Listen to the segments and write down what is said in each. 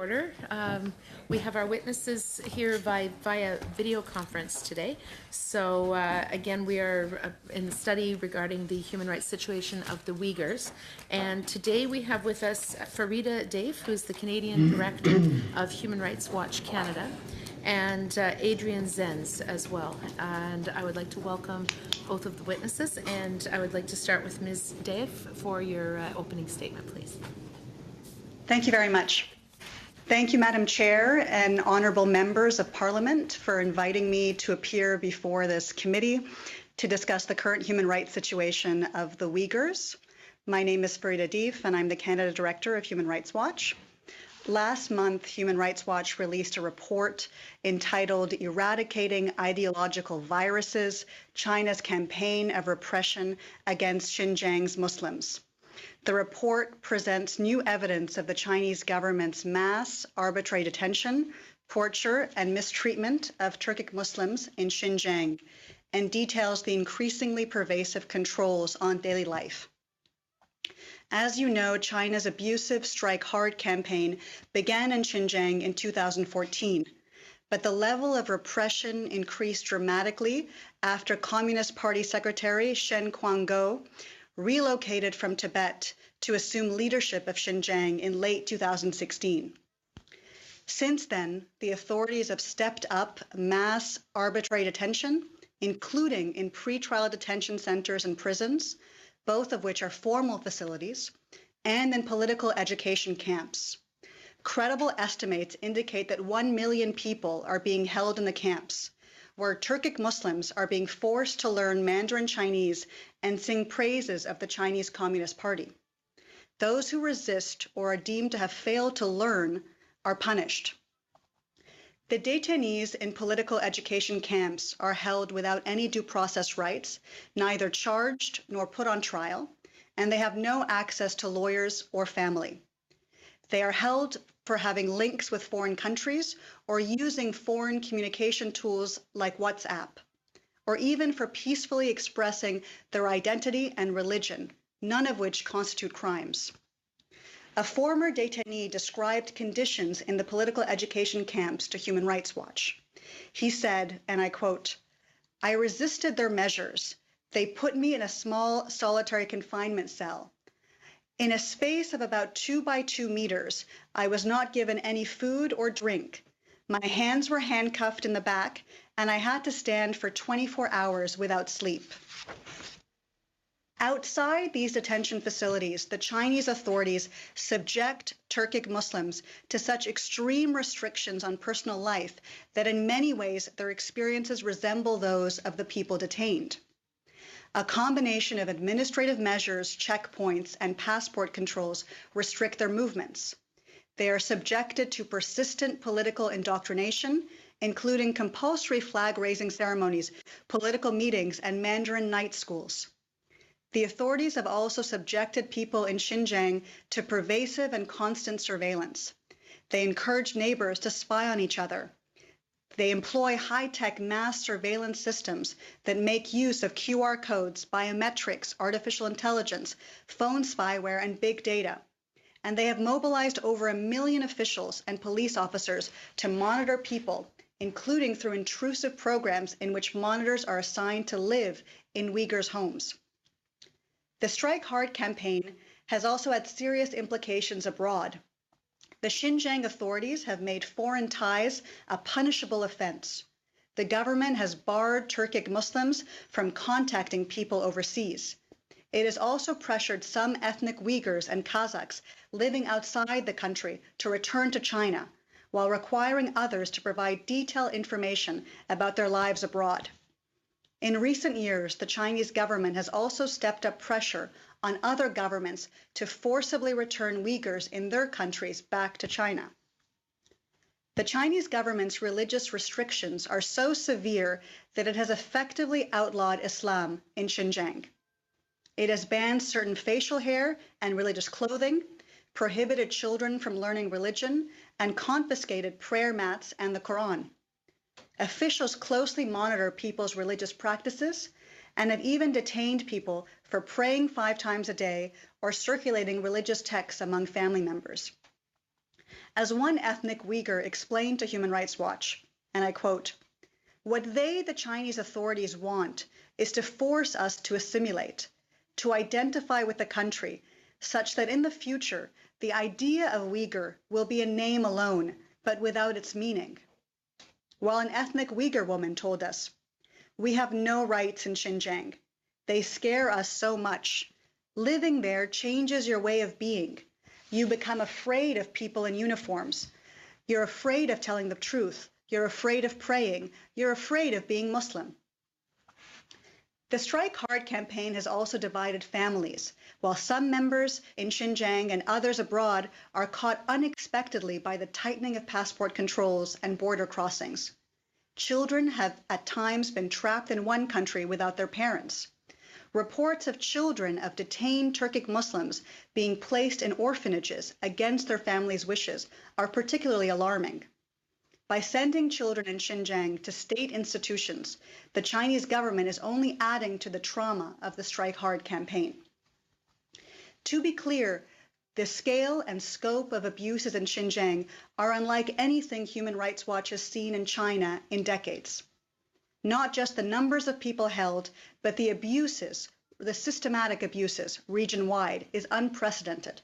Order. We have our witnesses here via video conference today. So again, we are in the study regarding the human rights situation of the Uyghurs. And today we have with us Farida Dave, who's the Canadian Director of Human Rights Watch Canada, and Adrian Zenz as well. And I would like to welcome both of the witnesses, and I would like to start with Ms. Dave for your opening statement, please. Thank you very much. Thank you, Madam Chair and honourable members of Parliament, for inviting me to appear before this committee to discuss the current human rights situation of the Uyghurs. My name is Farida Dave, and I'm the Canada Director of Human Rights Watch. Last month, Human Rights Watch released a report entitled Eradicating Ideological Viruses, China's Campaign of Repression Against Xinjiang's Muslims. The report presents new evidence of the Chinese government's mass, arbitrary detention, torture, and mistreatment of Turkic Muslims in Xinjiang, and details the increasingly pervasive controls on daily life. As you know, China's abusive Strike Hard campaign began in Xinjiang in 2014, but the level of repression increased dramatically after Communist Party Secretary Shen Quanguo relocated from Tibet to assume leadership of Xinjiang in late 2016. Since then, the authorities have stepped up mass arbitrary detention, including in pretrial detention centers and prisons, both of which are formal facilities, and in political education camps. Credible estimates indicate that 1 million people are being held in the camps, where Turkic Muslims are being forced to learn Mandarin Chinese and sing praises of the Chinese Communist Party. Those who resist or are deemed to have failed to learn are punished. The detainees in political education camps are held without any due process rights, neither charged nor put on trial, and they have no access to lawyers or family. They are held for having links with foreign countries or using foreign communication tools like WhatsApp, or even for peacefully expressing their identity and religion, none of which constitute crimes. A former detainee described conditions in the political education camps to Human Rights Watch. He said, and I quote, "I resisted their measures. They put me in a small solitary confinement cell. In a space of about 2 by 2 meters, I was not given any food or drink. My hands were handcuffed in the back, and I had to stand for 24 hours without sleep." Outside these detention facilities, the Chinese authorities subject Turkic Muslims to such extreme restrictions on personal life that in many ways their experiences resemble those of the people detained. A combination of administrative measures, checkpoints, and passport controls restrict their movements. They are subjected to persistent political indoctrination, including compulsory flag-raising ceremonies, political meetings, and Mandarin night schools. The authorities have also subjected people in Xinjiang to pervasive and constant surveillance. They encourage neighbors to spy on each other. They employ high-tech mass surveillance systems that make use of QR codes, biometrics, artificial intelligence, phone spyware, and big data. And they have mobilized over 1 million officials and police officers to monitor people, including through intrusive programs in which monitors are assigned to live in Uyghurs' homes. The Strike Hard campaign has also had serious implications abroad. The Xinjiang authorities have made foreign ties a punishable offense. The government has barred Turkic Muslims from contacting people overseas. It has also pressured some ethnic Uyghurs and Kazakhs living outside the country to return to China, while requiring others to provide detailed information about their lives abroad. In recent years, the Chinese government has also stepped up pressure on other governments to forcibly return Uyghurs in their countries back to China. The Chinese government's religious restrictions are so severe that it has effectively outlawed Islam in Xinjiang. It has banned certain facial hair and religious clothing, prohibited children from learning religion, and confiscated prayer mats and the Quran. Officials closely monitor people's religious practices and have even detained people for praying 5 times a day or circulating religious texts among family members. as one ethnic Uyghur explained to Human Rights Watch, and I quote, "What they, the Chinese authorities, want is to force us to assimilate, to identify with the country, such that in the future, the idea of Uyghur will be a name alone, but without its meaning." While an ethnic Uyghur woman told us, "We have no rights in Xinjiang. They scare us so much. Living there changes your way of being. You become afraid of people in uniforms. You're afraid of telling the truth. You're afraid of praying. You're afraid of being Muslim." The Strike Hard campaign has also divided families, while some members in Xinjiang and others abroad are caught unexpectedly by the tightening of passport controls and border crossings. Children have at times been trapped in one country without their parents. Reports of children of detained Turkic Muslims being placed in orphanages against their families' wishes are particularly alarming. By sending children in Xinjiang to state institutions, the Chinese government is only adding to the trauma of the Strike Hard campaign. To be clear, the scale and scope of abuses in Xinjiang are unlike anything Human Rights Watch has seen in China in decades. Not just the numbers of people held, but the abuses, the systematic abuses region-wide is unprecedented.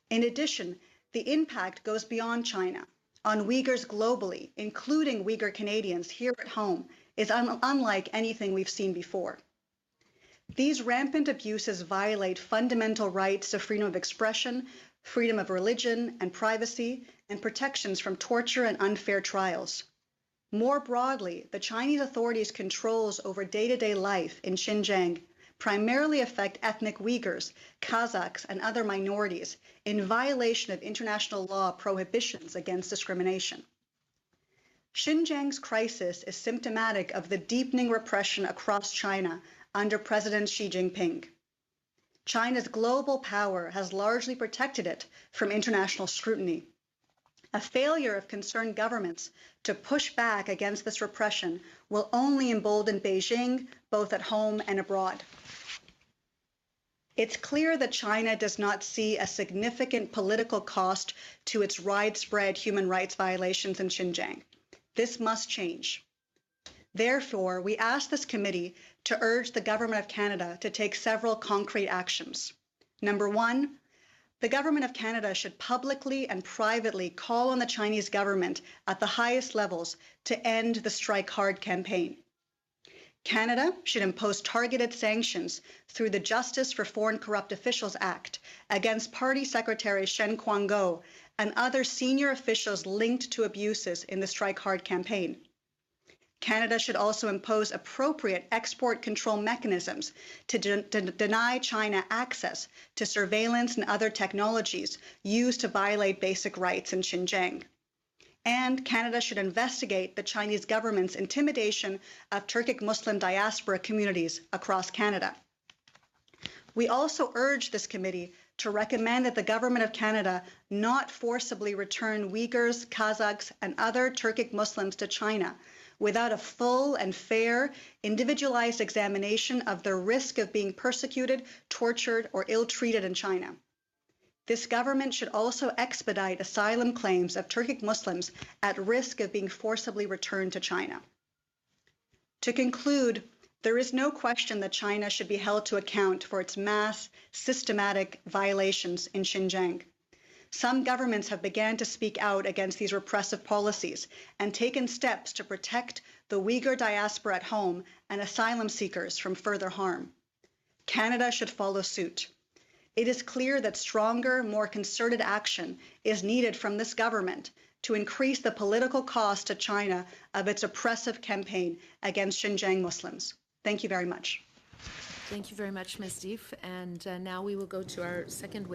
In addition, the impact goes beyond China. On Uyghurs globally, including Uyghur Canadians here at home, is unlike anything we've seen before. These rampant abuses violate fundamental rights to freedom of expression, freedom of religion and privacy, and protections from torture and unfair trials. More broadly, the Chinese authorities' controls over day-to-day life in Xinjiang primarily affect ethnic Uyghurs, Kazakhs, and other minorities in violation of international law prohibitions against discrimination. Xinjiang's crisis is symptomatic of the deepening repression across China under President Xi Jinping. China's global power has largely protected it from international scrutiny. A failure of concerned governments to push back against this repression will only embolden Beijing, both at home and abroad. It's clear that China does not see a significant political cost to its widespread human rights violations in Xinjiang. This must change. Therefore, we ask this committee to urge the Government of Canada to take several concrete actions. Number one, the Government of Canada should publicly and privately call on the Chinese government at the highest levels to end the Strike Hard campaign. Canada should impose targeted sanctions through the Justice for Foreign Corrupt Officials Act against Party Secretary Shen Kuang-go and other senior officials linked to abuses in the Strike Hard campaign. Canada should also impose appropriate export control mechanisms to deny China access to surveillance and other technologies used to violate basic rights in Xinjiang. And Canada should investigate the Chinese government's intimidation of Turkic Muslim diaspora communities across Canada. We also urge this committee to recommend that the Government of Canada not forcibly return Uyghurs, Kazakhs, and other Turkic Muslims to China without a full and fair, individualized examination of their risk of being persecuted, tortured, or ill-treated in China. This government should also expedite asylum claims of Turkic Muslims at risk of being forcibly returned to China. To conclude, there is no question that China should be held to account for its mass, systematic violations in Xinjiang. Some governments have begun to speak out against these repressive policies and taken steps to protect the Uyghur diaspora at home and asylum seekers from further harm. Canada should follow suit. It is clear that stronger, more concerted action is needed from this government to increase the political cost to China of its oppressive campaign against Xinjiang Muslims. Thank you very much. Thank you very much, Ms. Deef. And now we will go to our second witness.